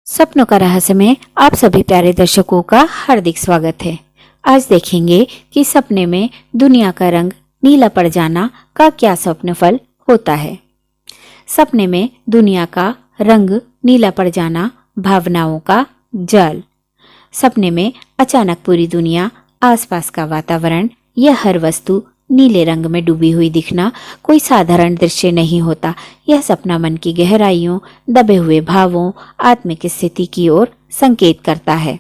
सपनों का रहस्य में आप सभी प्यारे दर्शकों का हार्दिक स्वागत है। आज देखेंगे कि सपने में दुनिया का रंग नीला पड़ जाना का क्या स्वप्न फल होता है। सपने में दुनिया का रंग नीला पड़ जाना भावनाओं का जाल। सपने में अचानक पूरी दुनिया, आसपास का वातावरण या हर वस्तु नीले रंग में डूबी हुई दिखना कोई साधारण दृश्य नहीं होता। यह सपना मन की गहराइयों, दबे हुए भावों, आत्मिक स्थिति की ओर संकेत करता है।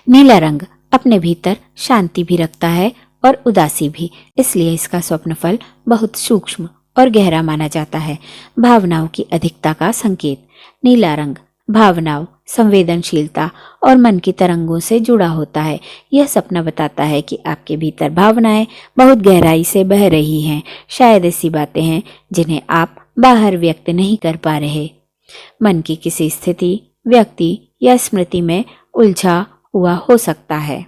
नीला रंग अपने भीतर शांति भी रखता है और उदासी भी, इसलिए इसका स्वप्न फल बहुत सूक्ष्म और गहरा माना जाता है। भावनाओं की अधिकता का संकेत। नीला रंग भावनाओं, संवेदनशीलता और मन की तरंगों से जुड़ा होता है। यह सपना बताता है कि आपके भीतर भावनाएं बहुत गहराई से बह रही हैं। शायद ऐसी बातें हैं जिन्हें आप बाहर व्यक्त नहीं कर पा रहे। मन की किसी स्थिति, व्यक्ति या स्मृति में उलझा हुआ हो सकता है।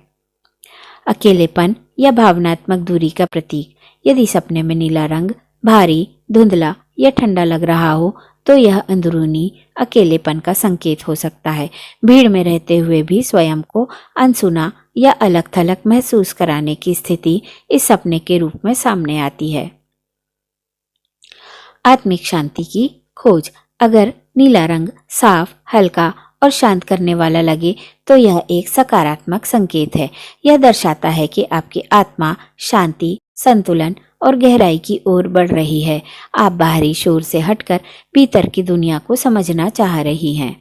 अकेलेपन या भावनात्मक दूरी का प्रतीक। यदि सपने में नीला रंग भारी, धुंधला या ठंडा लग रहा हो तो यह अंदरूनी अकेलेपन का संकेत हो सकता है। भीड़ में रहते हुए भी स्वयं को अनसुना या अलग थलग महसूस कराने की स्थिति इस सपने के रूप में सामने आती है। आत्मिक शांति की खोज। अगर नीला रंग साफ, हल्का और शांत करने वाला लगे तो यह एक सकारात्मक संकेत है। यह दर्शाता है कि आपकी आत्मा शांति, संतुलन और गहराई की ओर बढ़ रही है। आप बाहरी शोर से हटकर भीतर की दुनिया को समझना चाह रही हैं।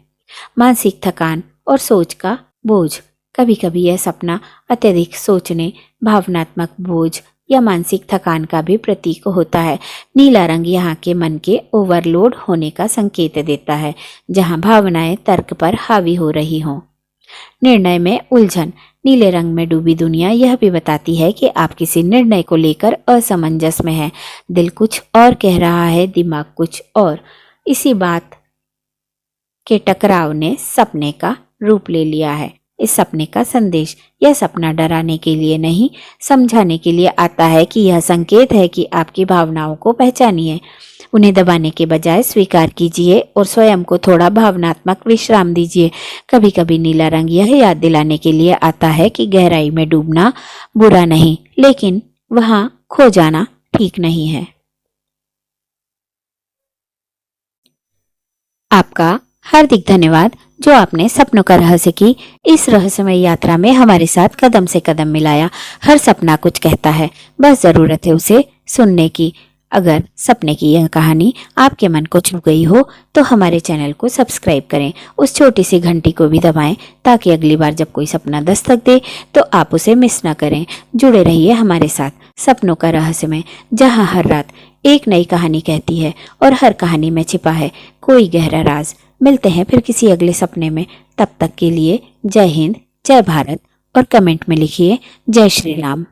मानसिक थकान और सोच का बोझ। कभी कभी यह सपना अत्यधिक सोचने, भावनात्मक बोझ या मानसिक थकान का भी प्रतीक होता है। नीला रंग यहाँ के मन के ओवरलोड होने का संकेत देता है, जहाँ भावनाएं तर्क पर हावी हो रही हों। निर्णय में उलझन। नीले रंग में डूबी दुनिया यह भी बताती है कि आप किसी निर्णय को लेकर असमंजस में हैं। दिल कुछ और कह रहा है, दिमाग कुछ और। इसी बात के टकराव ने सपने का रूप ले लिया है। इस सपने का संदेश। यह सपना डराने के लिए नहीं, समझाने के लिए आता है कि यह संकेत है कि आपकी भावनाओं को पहचानिए, उन्हें दबाने के बजाय स्वीकार कीजिए और स्वयं को थोड़ा भावनात्मक विश्राम दीजिए। कभी कभी नीला रंग यह याद दिलाने के लिए आता है कि गहराई में डूबना बुरा नहीं, लेकिन वहां खो जाना ठीक नहीं है। आपका हार्दिक धन्यवाद जो आपने सपनों का रहस्य की इस रहस्यमय यात्रा में हमारे साथ कदम से कदम मिलाया। हर सपना कुछ कहता है, बस जरूरत है उसे सुनने की। अगर सपने की यह कहानी आपके मन को छू गई हो तो हमारे चैनल को सब्सक्राइब करें, उस छोटी सी घंटी को भी दबाएं ताकि अगली बार जब कोई सपना दस्तक दे तो आप उसे मिस ना करें। जुड़े रहिए हमारे साथ सपनों का रहस्य में, जहां हर रात एक नई कहानी कहती है और हर कहानी में छिपा है कोई गहरा राज। मिलते हैं फिर किसी अगले सपने में। तब तक के लिए जय हिंद, जय भारत और कमेंट में लिखिए जय श्री राम।